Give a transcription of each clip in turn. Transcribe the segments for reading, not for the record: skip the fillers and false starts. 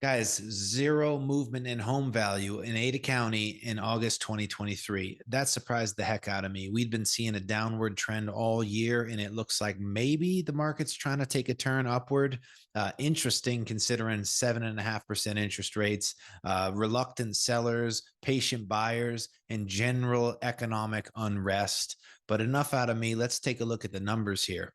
Guys, zero movement in home value in Ada County in August 2023. That surprised the heck out of me. We'd been seeing a downward trend all year, and it looks like maybe the market's trying to take a turn upward. Interesting considering 7.5% interest rates, reluctant sellers, patient buyers, and general economic unrest. But enough out of me. Let's take a look at the numbers here.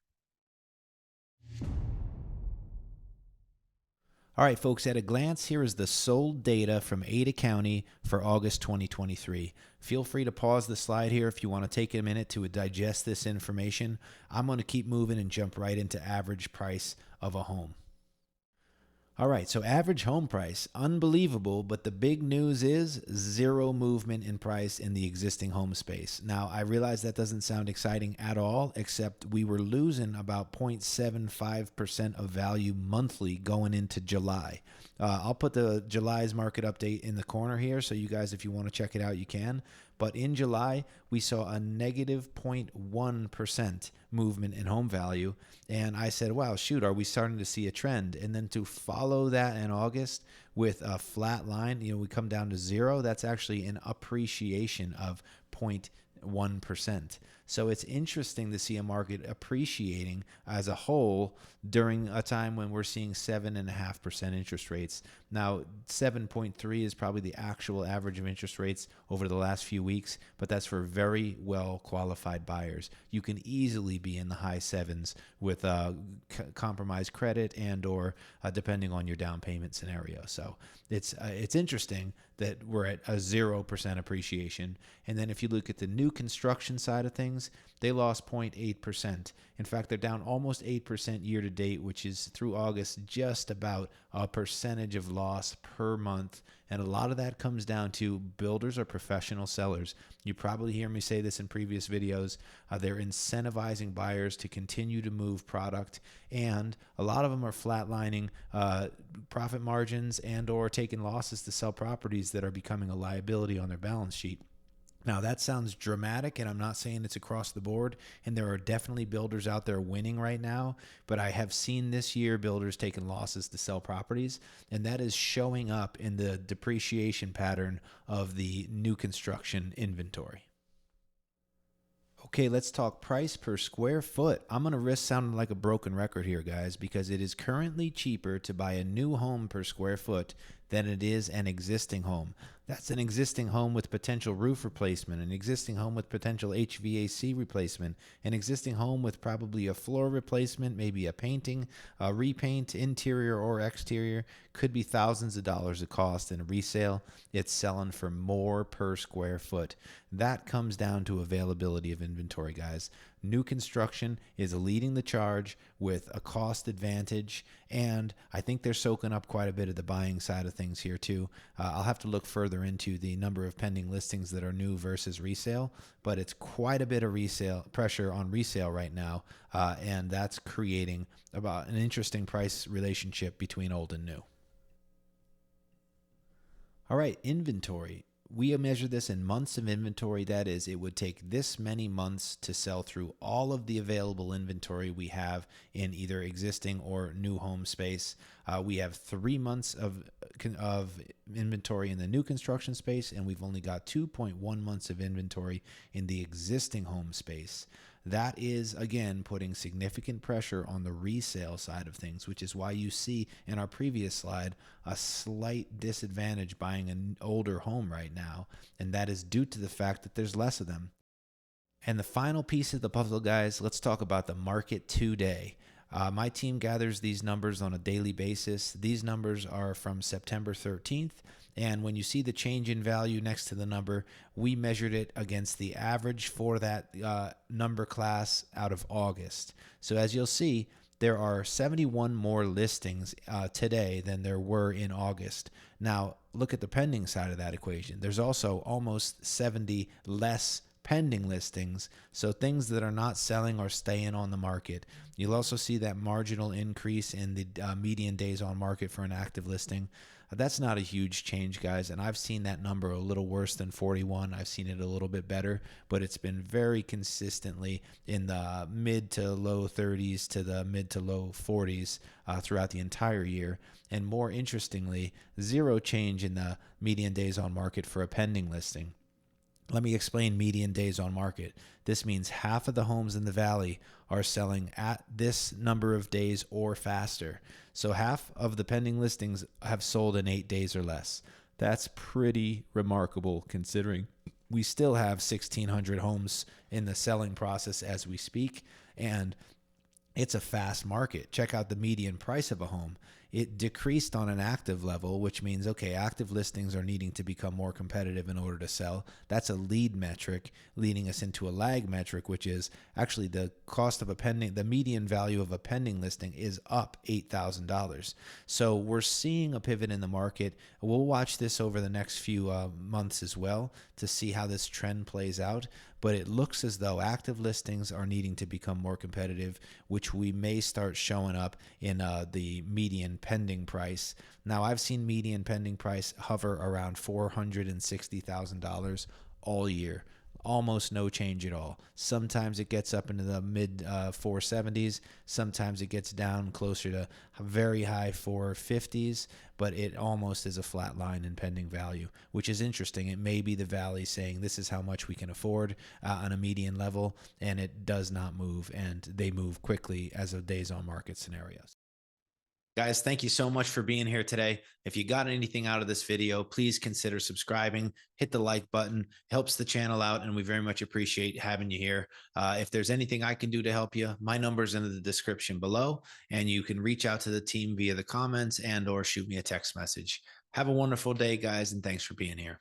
All right, folks, at a glance, here is the sold data from Ada County for August 2023. Feel free to pause the slide here if you want to take a minute to digest this information. I'm going to keep moving and jump right into average price of a home. All right, so average home price, unbelievable, but the big news is zero movement in price in the existing home space. Now, I realize that doesn't sound exciting at all, except we were losing about 0.75% of value monthly going into July. I'll put the July's market update in the corner here, so you guys, if you want to check it out, you can. But in July, we saw a negative 0.1% movement in home value. And I said, wow, shoot, are we starting to see a trend? And then to follow that in August with a flat line, we come down to zero. That's actually an appreciation of 0.1%. So it's interesting to see a market appreciating as a whole during a time when we're seeing 7.5% interest rates. Now, 7.3 is probably the actual average of interest rates over the last few weeks, but that's for very well qualified buyers. You can easily be in the high sevens with compromised credit and or depending on your down payment scenario. So it's interesting that we're at a 0% appreciation. And then if you look at the new construction side of things, they lost 0.8%. In fact, they're down almost 8% year to date, which is through August, just about a percentage of loss per month. And a lot of that comes down to builders are professional sellers. You probably hear me say this in previous videos. They're incentivizing buyers to continue to move product, and a lot of them are flatlining profit margins and or taking losses to sell properties that are becoming a liability on their balance sheet. Now, that sounds dramatic, and I'm not saying it's across the board, and there are definitely builders out there winning right now, but I have seen this year builders taking losses to sell properties, and that is showing up in the depreciation pattern of the new construction inventory. Okay, let's talk price per square foot. I'm going to risk sounding like a broken record here, guys, because it is currently cheaper to buy a new home per square foot than it is an existing home. That's an existing home with potential roof replacement, an existing home with potential HVAC replacement, an existing home with probably a floor replacement, maybe a painting, a repaint, interior or exterior. Could be thousands of dollars of cost. In a resale, it's selling for more per square foot. That comes down to availability of inventory, guys. New construction is leading the charge with a cost advantage, and I think they're soaking up quite a bit of the buying side of things here too. I'll have to look further into the number of pending listings that are new versus resale, but it's quite a bit of resale pressure on resale right now, and that's creating about an interesting price relationship between old and new. All right, inventory. We measure this in months of inventory. That is, it would take this many months to sell through all of the available inventory we have in either existing or new home space. We have 3 months of inventory in the new construction space, and we've only got 2.1 months of inventory in the existing home space. That is, again, putting significant pressure on the resale side of things, which is why you see in our previous slide a slight disadvantage buying an older home right now, and that is due to the fact that there's less of them. And the final piece of the puzzle, guys, let's talk about the market today. My team gathers these numbers on a daily basis. These numbers are from September 13th. And when you see the change in value next to the number, we measured it against the average for that number class out of August. So as you'll see, there are 71 more listings today than there were in August. Now, look at the pending side of that equation. There's also almost 70 less pending listings, so things that are not selling or staying on the market. You'll also see that marginal increase in the median days on market for an active listing. That's not a huge change, guys, and I've seen that number a little worse than 41. I've seen it a little bit better, but it's been very consistently in the mid to low 30s to the mid to low 40s throughout the entire year. And more interestingly, zero change in the median days on market for a pending listing. Let me explain median days on market. This means half of the homes in the valley are selling at this number of days or faster. So half of the pending listings have sold in 8 days or less. That's pretty remarkable considering we still have 1,600 homes in the selling process as we speak, and it's a fast market. Check out the median price of a home. It decreased on an active level, which means, okay, active listings are needing to become more competitive in order to sell. That's a lead metric, leading us into a lag metric, which is actually the cost of a pending, the median value of a pending listing is up $8,000. So we're seeing a pivot in the market. We'll watch this over the next few months as well to see how this trend plays out. But it looks as though active listings are needing to become more competitive, which we may start showing up in the median pending price. Now, I've seen median pending price hover around $460,000 all year. Almost no change at all. Sometimes it gets up into the mid 470s. Sometimes it gets down closer to very high 450s, but it almost is a flat line in pending value, which is interesting. It may be the valley saying this is how much we can afford on a median level, and it does not move, and they move quickly as of days on market scenarios. Guys, thank you so much for being here today. If you got anything out of this video, please consider subscribing, hit the like button, helps the channel out, and we very much appreciate having you here. If there's anything I can do to help you, my number's in the description below, and you can reach out to the team via the comments and or shoot me a text message. Have a wonderful day, guys, and thanks for being here.